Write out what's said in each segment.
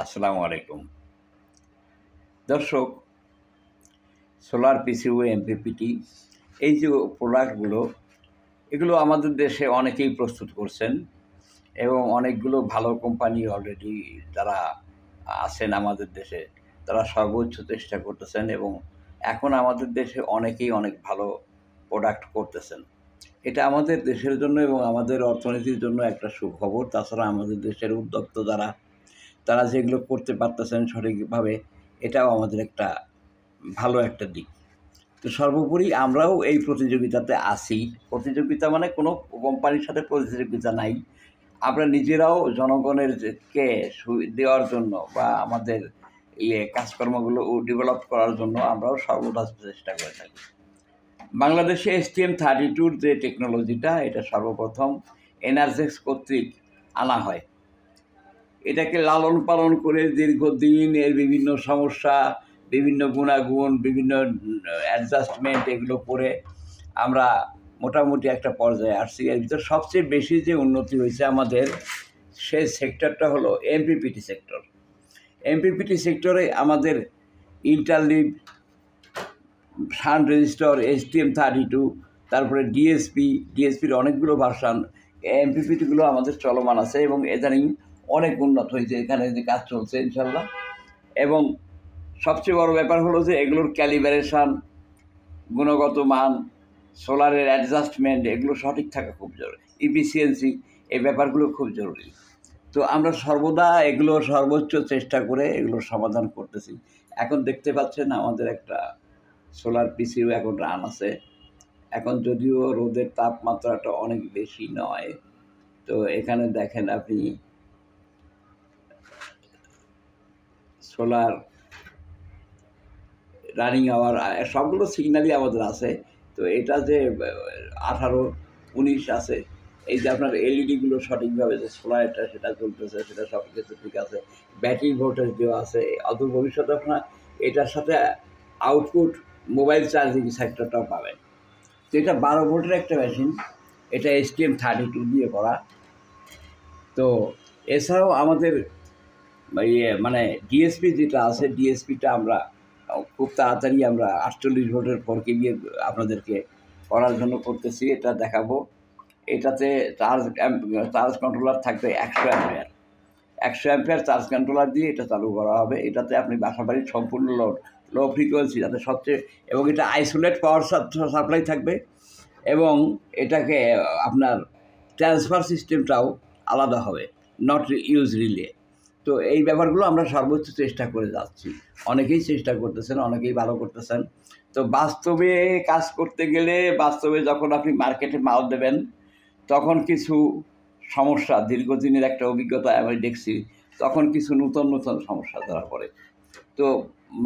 আসসালামু আলাইকুম দর্শক। সোলার পিসিউ এমপিপিটি এই যে প্রোডাক্টগুলো, এগুলো আমাদের দেশে অনেকেই প্রস্তুত করছেন এবং অনেকগুলো ভালো কোম্পানি অলরেডি যারা আছেন আমাদের দেশে, তারা সর্বোচ্চ চেষ্টা করতেছেন এবং এখন আমাদের দেশে অনেকেই অনেক ভালো প্রোডাক্ট করতেছেন। এটা আমাদের দেশের জন্য এবং আমাদের অর্থনীতির জন্য একটা সুখবর। তাছাড়া আমাদের দেশের উদ্যোক্তা যারা, তারা যেগুলো করতে পারতেছেন সঠিকভাবে, এটাও আমাদের একটা ভালো একটা দিক। তো সর্বোপরি আমরাও এই প্রতিযোগিতাতে আছি। প্রতিযোগিতা মানে কোনো কোম্পানির সাথে প্রতিযোগিতা নাই। আমরা নিজেরাও জনগণের কে দেওয়ার জন্য বা আমাদের কাজকর্মগুলো ডেভেলপ করার জন্য আমরাও সর্বদা চেষ্টা করে থাকি। বাংলাদেশে STM32 যে টেকনোলজিটা, এটা সর্বপ্রথম এনার্জেক্স কর্তৃক আনা হয়। এটাকে লালন পালন করে দীর্ঘদিন এর বিভিন্ন সমস্যা, বিভিন্ন গুণাগুণ, বিভিন্ন অ্যাডজাস্টমেন্ট এগুলো করে আমরা মোটামুটি একটা পর্যায়ে আসছি। এর ভিতর সবচেয়ে বেশি যে উন্নতি হয়েছে আমাদের, সেই সেক্টরটা হলো এমপিপিটি সেক্টর। এমপিপিটি সেক্টরে আমাদের ইন্টারলিভ, শান রেজিস্টার, STM32, তারপরে ডিএসপির অনেকগুলো ভার্সান, এমপিপিটিগুলো আমাদের চলমান আছে এবং ইদানিং অনেক উন্নত হয়েছে। এখানে যে কাজ চলছে ইনশাল্লাহ। এবং সবচেয়ে বড় ব্যাপার হলো যে এগুলোর ক্যালিব্রেশন, গুণগত মান, সোলারের অ্যাডজাস্টমেন্ট, এগুলো সঠিক থাকা খুব জরুরি। ইফিসিয়েন্সি, এই ব্যাপারগুলো খুব জরুরি। তো আমরা সর্বদা এগুলো সর্বোচ্চ চেষ্টা করে এগুলোর সমাধান করতেছি। এখন দেখতে পাচ্ছেন আমাদের একটা সোলার পিসিও এখন রান আছে। এখন যদিও রোদের তাপমাত্রাটা অনেক বেশি নয়, তো এখানে দেখেন আপনি সোলার রানিং আওয়ার সবগুলো সিগন্যালই আমাদের আছে। তো এটা যে 18, 19 আছে, এই যে আপনার এলইডিগুলো সঠিকভাবে যে সোলারটা সেটা চলতেছে, সেটা সব কিছু ঠিক আছে। ব্যাটারি ভোল্টেজ দেওয়া আছে। অদূর ভবিষ্যতে আপনার এটার সাথে আউটপুট মোবাইল চার্জিং সেক্টরটাও পাবেন। তো এটা 12 ভোল্টের একটা মেশিন। এটা STM32 দিয়ে করা। তো এছাড়াও আমাদের মানে ডিএসপি যেটা আছে, ডিএসপিটা আমরা খুব তাড়াতাড়ি আমরা 48 ভোল্টের 4 কেভি আপনাদেরকে করার জন্য করতেছি। এটা দেখাবো। এটাতে চার্জ কন্ট্রোলার থাকবে 100 অ্যাম্পিয়ার। 100 অ্যাম্পিয়ার চার্জ কন্ট্রোলার দিয়ে এটা চালু করা হবে। এটাতে আপনি বাসাবাড়ির সম্পূর্ণ লো ফ্রিকোয়েন্সি যাতে সবচেয়ে, এবং এটা আইসোলেট পাওয়ার সাপ্লাই থাকবে এবং এটাকে আপনার ট্রান্সফার সিস্টেমটাও আলাদা হবে, নট ইউজ রিলে। তো এই ব্যাপারগুলো আমরা সর্বোচ্চ চেষ্টা করে যাচ্ছি। অনেকেই চেষ্টা করতেছেন, অনেকেই ভালো করতেছেন। তো বাস্তবে কাজ করতে গেলে, বাস্তবে যখন আপনি মার্কেটে মাল দেবেন, তখন কিছু সমস্যা, দীর্ঘদিনের একটা অভিজ্ঞতা আমি দেখছি, তখন কিছু নূতন সমস্যা ধরা পড়ে। তো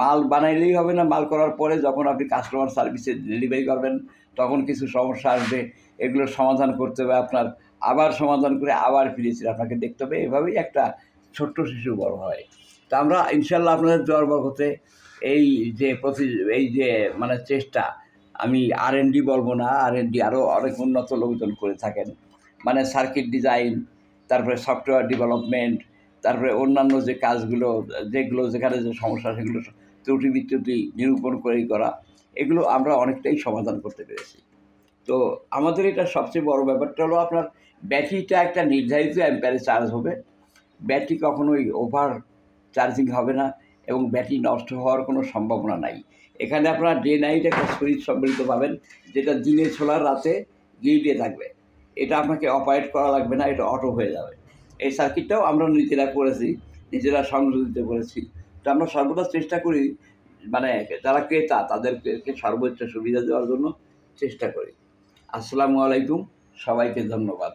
মাল বানাইলেই হবে না, মাল করার পরে যখন আপনি কাস্টমার সার্ভিসে ডেলিভারি করবেন, তখন কিছু সমস্যা আসবে। এগুলোর সমাধান করতে হবে আপনার, আবার সমাধান করে আবার ফিরেছি আপনাকে দেখতে হবে। এভাবেই একটা ছোট্ট শিশু বড় হয়। তা আমরা ইনশাল্লাহ আপনাদের দোয়ার বরকতে এই যে মানে চেষ্টা, আমি R&D বলবো না, R&D আরও অনেক উন্নত লোকজন করে থাকেন। মানে সার্কিট ডিজাইন, তারপরে সফটওয়্যার ডেভেলপমেন্ট, তারপরে অন্যান্য যে কাজগুলো, যেগুলো যেখানে যে সমস্যা, সেগুলো ত্রুটি বিচ্যুতি নিরূপণ করেই করা, এগুলো আমরা অনেকটাই সমাধান করতে পেরেছি। তো আমাদের এটা সবচেয়ে বড় ব্যাপারটা হলো আপনার ব্যাটারিটা একটা নির্ধারিত অ্যাম্পিয়ারে চার্জ হবে। ব্যাটারি কখনোই ওভার চার্জিং হবে না এবং ব্যাটারি নষ্ট হওয়ার কোনো সম্ভাবনা নাই। এখানে আপনারা ডে নাইট একটা সুইচ সম্মিলিত পাবেন, যেটা দিনে সোলার, রাতে গ্রিডে থাকবে। এটা আপনাকে অপারেট করা লাগবে না, এটা অটো হয়ে যাবে। এই সার্কিটটাও আমরা নিজেরা করেছি, নিজেরা সংযোজিত করেছি। তো আমরা সর্বদা চেষ্টা করি, মানে যারা ক্রেতা তাদেরকে সর্বোচ্চ সুবিধা দেওয়ার জন্য চেষ্টা করি। আসসালামু আলাইকুম, সবাইকে ধন্যবাদ।